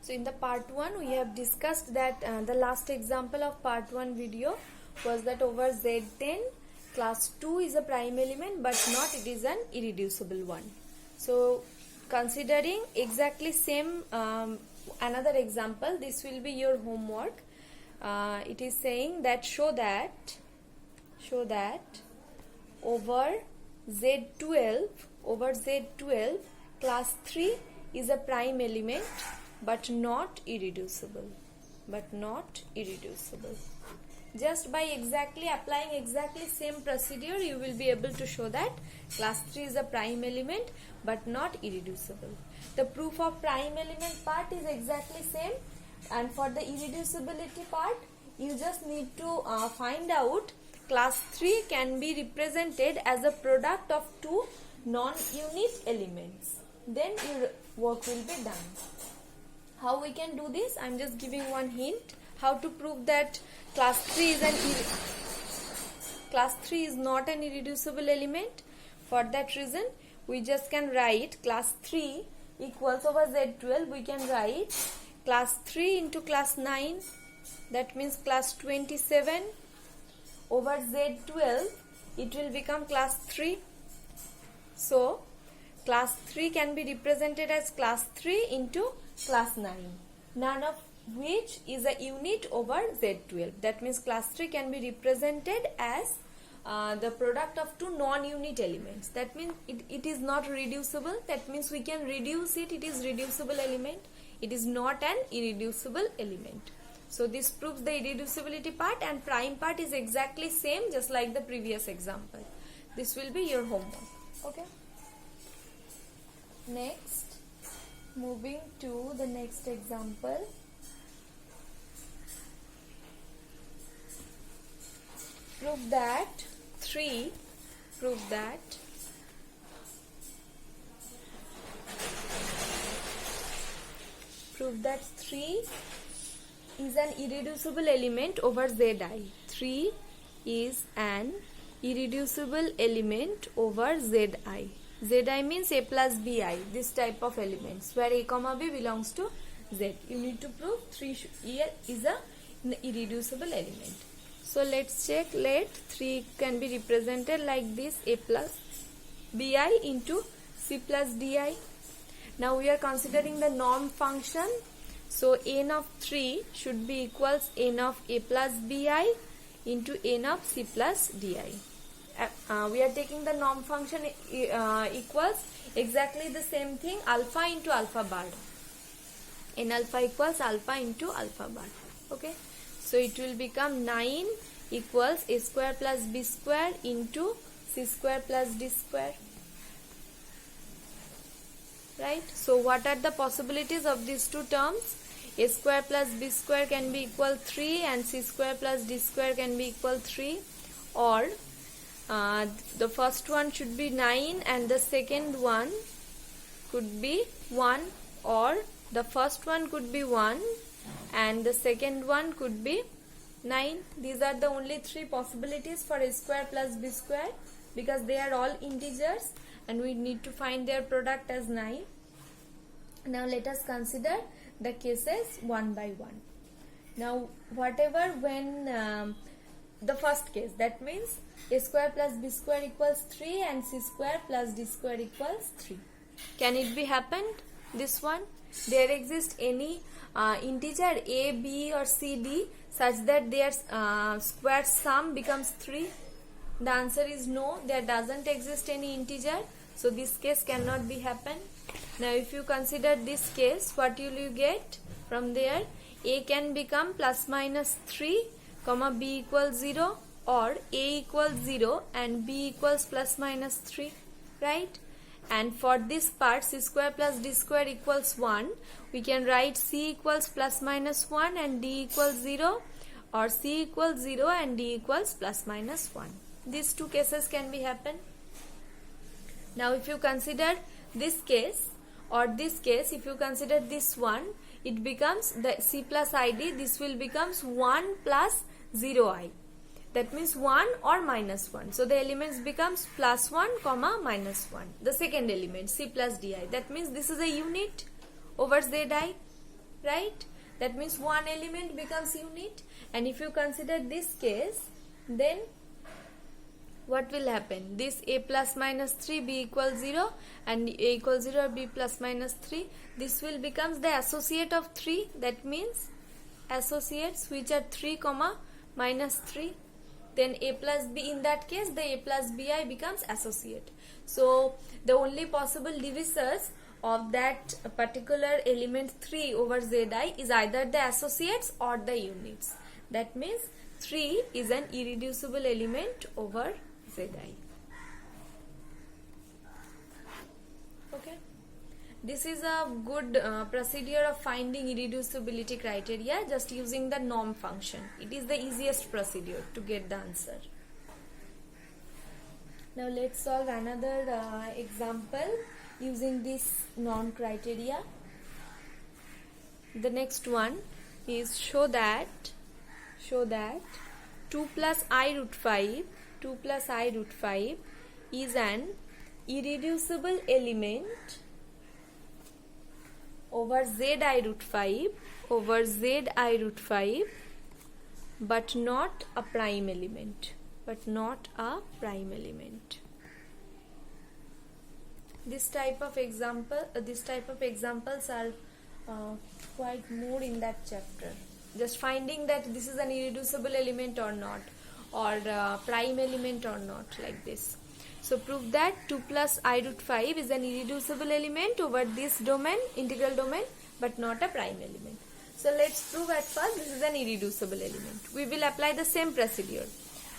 So in the part 1 we have discussed that the last example of part 1 video was that over Z10 class 2 is a prime element but not it is an irreducible one. So considering exactly same another example, this will be your homework. It is saying that show that over Z12 class 3 is a prime element but not irreducible. Just by applying exactly same procedure, you will be able to show that class 3 is a prime element but not irreducible. The proof of prime element part is exactly same, and for the irreducibility part you just need to find out class 3 can be represented as a product of two non-unit elements. Then your work will be done. How we can do this? I am just giving one hint how to prove that class 3 is not an irreducible element. For that reason, we just can write class 3 equals over Z12. We can write class 3 into class 9. That means class 27 over Z12. It will become class 3. So class 3 can be represented as class 3 into class 9, none of which is a unit over Z12. That means class 3 can be represented as the product of two non-unit elements. That means it is not reducible. That means we can reduce it. It is reducible element. It is not an irreducible element. So this proves the irreducibility part, and prime part is exactly same just like the previous example. This will be your homework. Okay. Next, moving to the next example. Prove that 3 is an irreducible element over Zi. 3 is an irreducible element over Zi. Zi means A plus Bi, this type of elements where A comma B belongs to Z. You need to prove 3 is an irreducible element. So let's check. Let 3 can be represented like this: A plus Bi into C plus Di. Now we are considering the norm function. So n of 3 should be equals n of A plus Bi into n of C plus Di. We are taking the norm function equals exactly the same thing, alpha into alpha bar. N alpha equals alpha into alpha bar. Okay. So it will become 9 equals A square plus B square into C square plus D square. Right. So what are the possibilities of these two terms? A square plus B square can be equal 3 and C square plus D square can be equal 3, or the first one should be 9 and the second one could be 1, or the first one could be 1 and the second one could be 9. These are the only 3 possibilities for A square plus B square, because they are all integers and we need to find their product as 9. Now let us consider the cases one by one. Now whatever when the first case, that means A square plus B square equals 3 and C square plus D square equals 3. Can it be happened? This one, there exists any integer A, B or C, D such that their square sum becomes 3? The answer is no, there doesn't exist any integer. So this case cannot be happen. Now if you consider this case, what will you get from there? A can become plus minus 3, comma B equals 0, or A equals 0 and B equals plus minus 3, right? And for this part, C square plus D square equals 1, we can write C equals plus minus 1 and D equals 0, or C equals 0 and D equals plus minus 1. These two cases can be happen. Now if you consider this case or this case, if you consider this one, it becomes the C plus ID, this will becomes 1 plus 0i. That means 1 or minus 1. So the elements becomes plus 1 comma minus 1. The second element C plus Di. That means this is a unit over Zi. right? That means one element becomes unit. And if you consider this case, then what will happen? This a plus minus 3 b equals 0 and a equals 0 or b plus minus 3, this will becomes the associate of 3. That means associates which are 3 comma minus 3. Then a plus b, in that case the a plus bi becomes associate. So the only possible divisors of that particular element 3 over zi is either the associates or the units. That means 3 is an irreducible element over zi. Okay, this is a good procedure of finding irreducibility criteria just using the norm function. It is the easiest procedure to get the answer. Now let's solve another example using this norm criteria. The next one is show that 2 plus I root 5 is an irreducible element over zi root 5 but not a prime element. This type of examples are quite more in that chapter. Just finding that this is an irreducible element or not, or prime element or not, like this. So prove that 2 plus I root 5 is an irreducible element over this domain, integral domain, but not a prime element. So let's prove at first this is an irreducible element. We will apply the same procedure.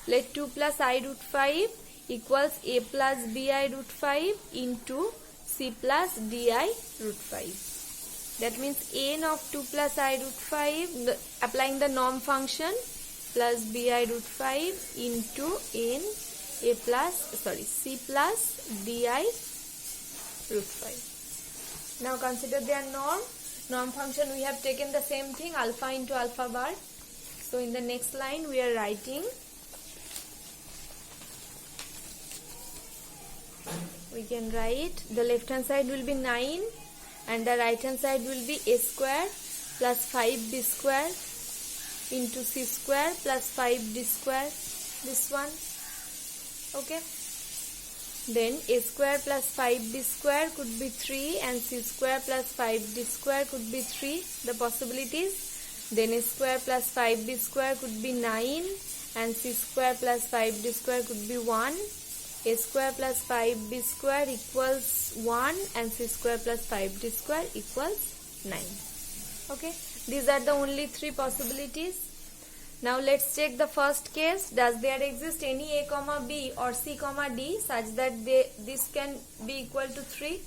Let 2 plus I root 5 equals a plus bi root 5 into c plus di root 5. That means n of 2 plus I root 5, applying the norm function, plus bi root 5 into n c plus di root 5. Now consider their norm function. We have taken the same thing, alpha into alpha bar. So in the next line we are writing, we can write the left hand side will be 9 and the right hand side will be a square plus 5b square into c square plus 5d square, this one. Okay, then a square plus 5b square could be 3 and c square plus 5d square could be 3, the possibilities. Then a square plus 5b square could be 9 and c square plus 5d square could be 1. A square plus 5b square equals 1 and c square plus 5d square equals 9. Okay, these are the only 3 possibilities. Now let's check the first case. Does there exist any a comma b or c comma d such that this can be equal to 3?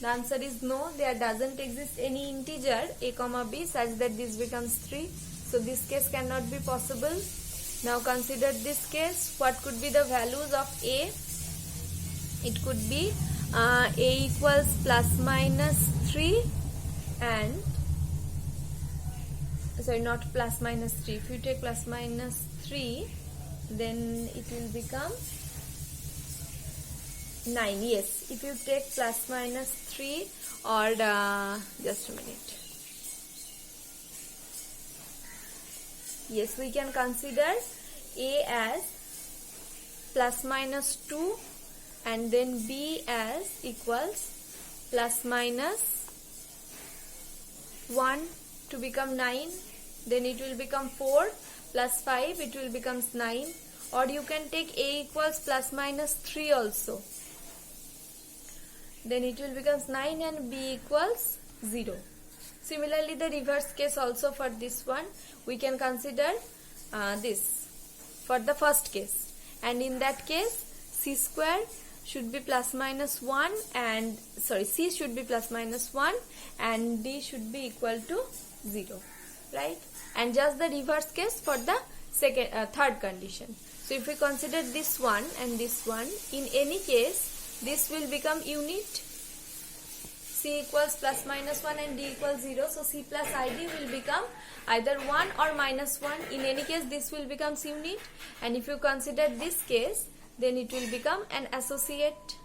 The answer is no. There doesn't exist any integer a comma b such that this becomes 3. So this case cannot be possible. Now consider this case. What could be the values of a? It could be a equals plus minus 3 and not plus minus 3. If you take plus minus 3, then it will become 9. Yes, if you take plus minus 3 or just a minute. Yes, we can consider a as plus minus 2 and then b as equals plus minus 1 to become 9. Then it will become 4 plus 5, it will become 9. Or you can take a equals plus minus 3 also. Then it will become 9 and b equals 0. Similarly, the reverse case also for this one. We can consider this for the first case. And in that case, c square should be plus minus 1 and c should be plus minus 1 and d should be equal to 0. Right? And just the reverse case for the third condition. So if we consider this one and this one, in any case this will become unit. C equals plus minus 1 and d equals 0. So c plus id will become either 1 or minus 1. In any case this will become unit. And if you consider this case, then it will become an associate.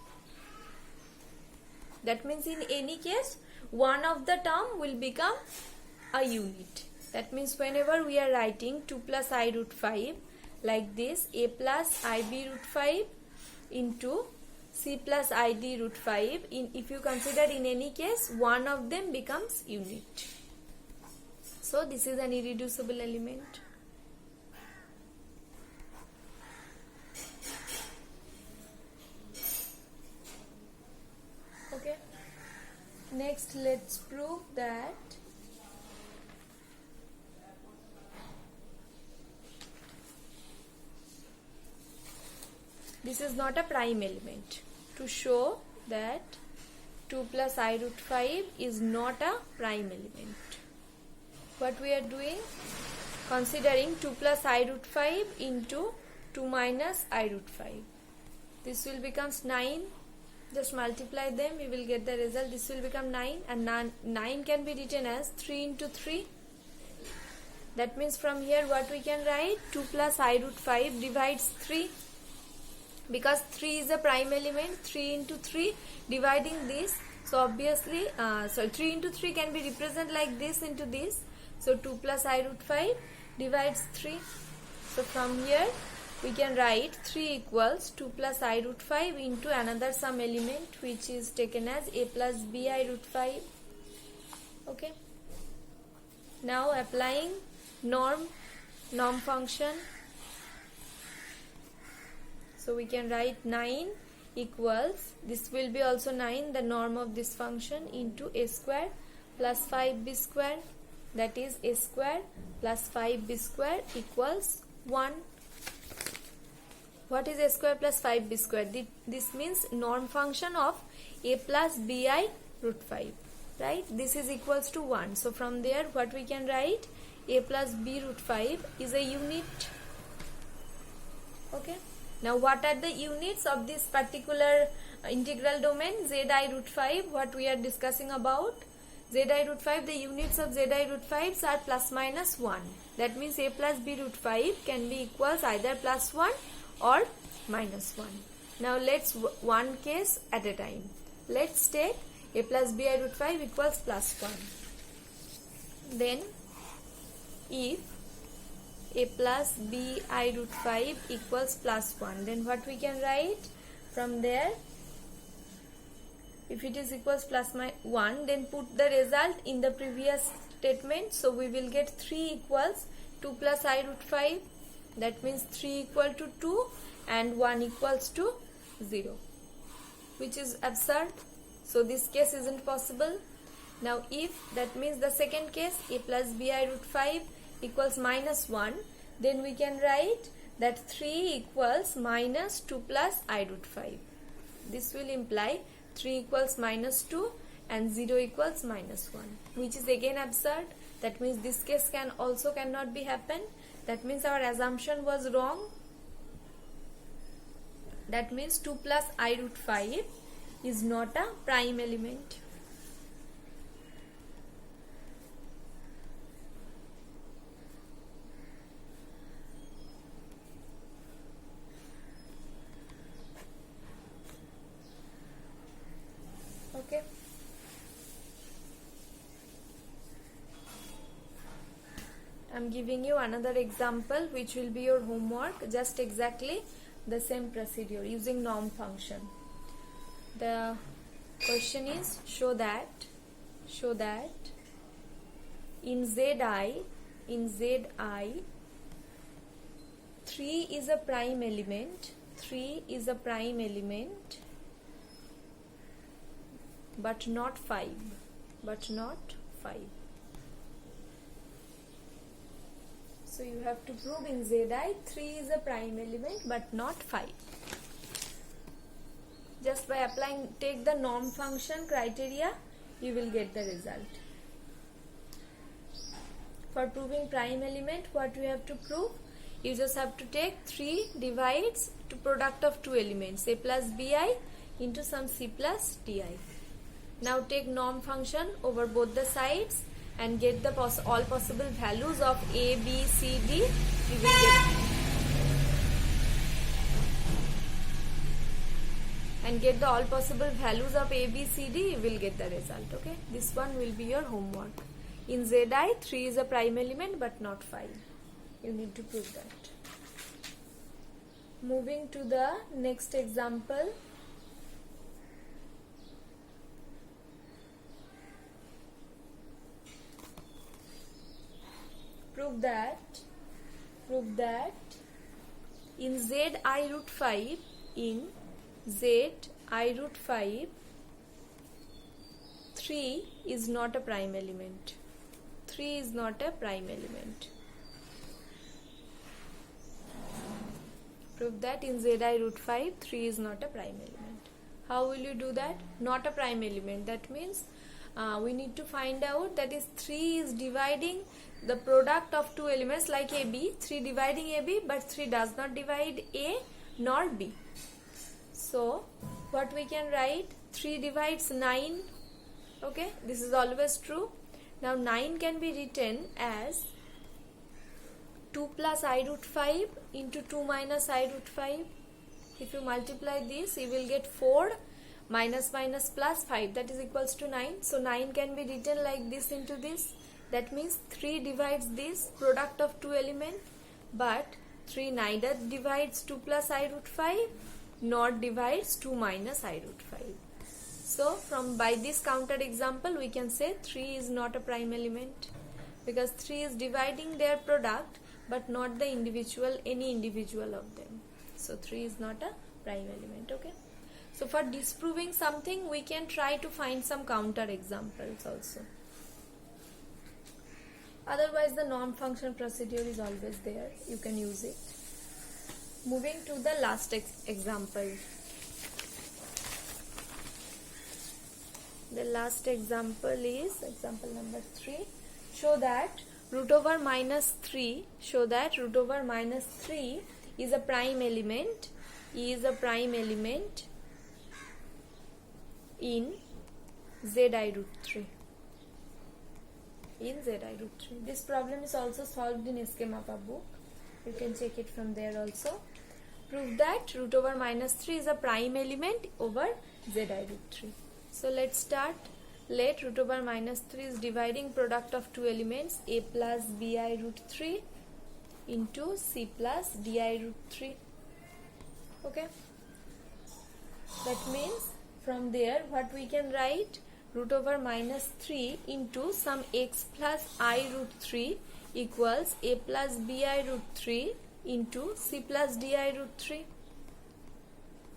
That means in any case one of the term will become a unit. That means whenever we are writing 2 plus I root 5 like this, a plus ib root 5 into c plus id root 5, if you consider in any case, one of them becomes unit. So this is an irreducible element. Okay. Next, let's prove that this is not a prime element. To show that 2 plus I root 5 is not a prime element, what we are doing, considering 2 plus I root 5 into 2 minus I root 5. This will become 9. Just multiply them, we will get the result. This will become 9, and 9 can be written as 3 into 3. That means from here what we can write, 2 plus I root 5 divides 3. Because 3 is a prime element, 3 into 3 dividing this. So obviously, 3 into 3 can be represented like this into this. So 2 plus I root 5 divides 3. So from here we can write 3 equals 2 plus I root 5 into another some element which is taken as a plus b I root 5. Okay. Now applying norm function. So we can write 9 equals, this will be also 9, the norm of this function, into a square plus 5b square, that is a square plus 5b square equals 1. What is a square plus 5b square? This means norm function of a plus bi root 5, right? This is equals to 1. So from there what we can write, a plus b root 5 is a unit. Okay. Now what are the units of this particular integral domain zi root 5, what we are discussing about? Zi root 5, the units of zi root 5s are plus minus 1. That means a plus b root 5 can be equals either plus 1 or minus 1. Now let's one case at a time. Let's take a plus bi root 5 equals plus 1. Then if a plus b I root 5 equals plus 1, then what we can write from there? If it is equals plus 1, then put the result in the previous statement. So we will get 3 equals 2 plus I root 5. That means 3 equal to 2 and 1 equals to 0, which is absurd. So this case isn't possible. Now if that means the second case, a plus bi root 5 equals minus 1, then we can write that 3 equals minus 2 plus I root 5. This will imply 3 equals minus 2 and 0 equals minus 1, which is again absurd. That means this case cannot be happen. That means our assumption was wrong. That means 2 plus I root 5 is not a prime element. Okay. I'm giving you another example which will be your homework, just exactly the same procedure using norm function. The question is, show that in Zi 3 is a prime element, but not 5. So you have to prove in Zi 3 is a prime element but not 5. Just by applying, take the norm function criteria, you will get the result. For proving prime element, what you have to prove? You just have to take 3 divides to product of 2 elements, a plus bi into some c plus di. Now take norm function over both the sides and get the all possible values of a, b, c, d. You will get and get the all possible values of A, B, C, D, you will get the result. Okay, this one will be your homework. In Zi, 3 is a prime element but not 5. You need to prove that. Moving to the next example. Prove that in Z I root 5, in Z I root 5, 3 is not a prime element. 3 is not a prime element. Prove that in Z I root 5, 3 is not a prime element. How will you do that? Not a prime element. That means we need to find out that is 3 is dividing the product of two elements like AB. 3 dividing AB, but 3 does not divide A nor B. So what we can write? 3 divides 9. Okay, this is always true. Now 9 can be written as 2 plus I root 5 into 2 minus I root 5. If you multiply this, you will get 4 minus minus plus 5, that is equals to 9. So 9 can be written like this into this. That means 3 divides this product of two elements, but 3 neither divides 2 plus I root 5 nor divides 2 minus I root 5. So by this counter example we can say 3 is not a prime element, because 3 is dividing their product but not the any individual of them. So 3 is not a prime element. Okay. So for disproving something, we can try to find some counter examples also. Otherwise, the norm function procedure is always there. You can use it. Moving to the last example. The last example is example number 3. Show that root over minus 3 is a prime element. Is a prime element in Zi root 3. In Zi root 3. This problem is also solved in SK-Mappa book. You can check it from there also. Prove that root over minus 3 is a prime element over Zi root 3. So let's start. Let root over minus 3 is dividing product of two elements A plus bi root 3 into C plus di root 3. Okay. That means from there what we can write, root over minus 3 into some x plus I root 3 equals A plus bi root 3 into C plus di root 3.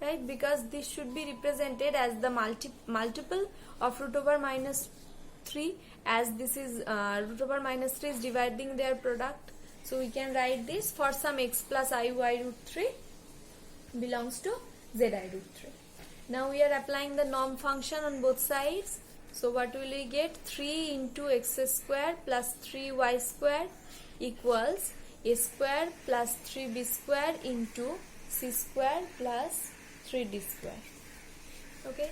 Right, because this should be represented as the multiple of root over minus 3, as this is root over minus 3 is dividing their product. So we can write this for some x plus I y root 3 belongs to Zi root 3. Now we are applying the norm function on both sides. So what will we get? 3 into x square plus 3y square equals a square plus 3b square into c square plus 3d square. Okay.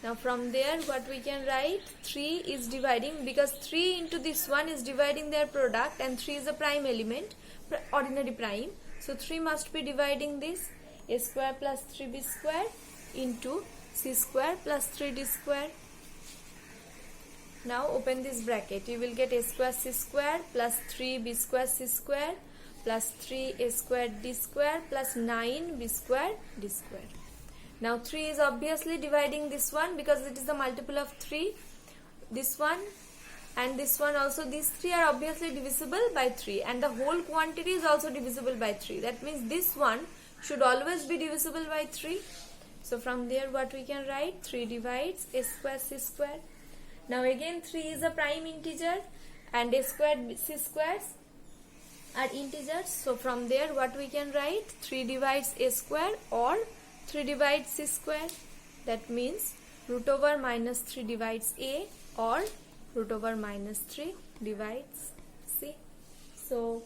Now from there what we can write, 3 is dividing, because 3 into this one is dividing their product and 3 is a prime element, ordinary prime. So 3 must be dividing this, a square plus 3b square into c square plus 3d square. Now open this bracket, you will get a square c square plus 3b square c square plus 3a square d square plus 9b square d square. Now 3 is obviously dividing this one because it is the multiple of 3. This one and this one also, these 3 are obviously divisible by 3, and the whole quantity is also divisible by 3. That means this one should always be divisible by 3. So from there what we can write, 3 divides a square c square. Now again 3 is a prime integer and a squared c squares are integers. So from there what we can write, 3 divides a square or 3 divides c square. That means root over minus 3 divides a or root over minus 3 divides c. So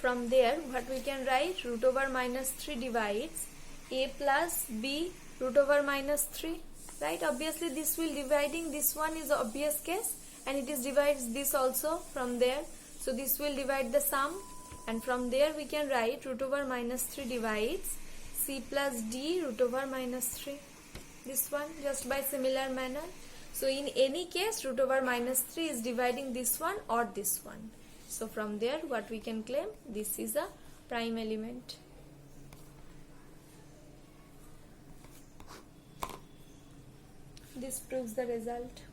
from there what we can write, root over minus 3 divides a plus b root over minus 3. Right, obviously this will dividing, this one is obvious case, and it is divides this also from there. So this will divide the sum, and from there we can write root over minus 3 divides c plus d root over minus 3. This one just by similar manner. So in any case root over minus 3 is dividing this one or this one. So from there what we can claim, this is a prime element. This proves the result.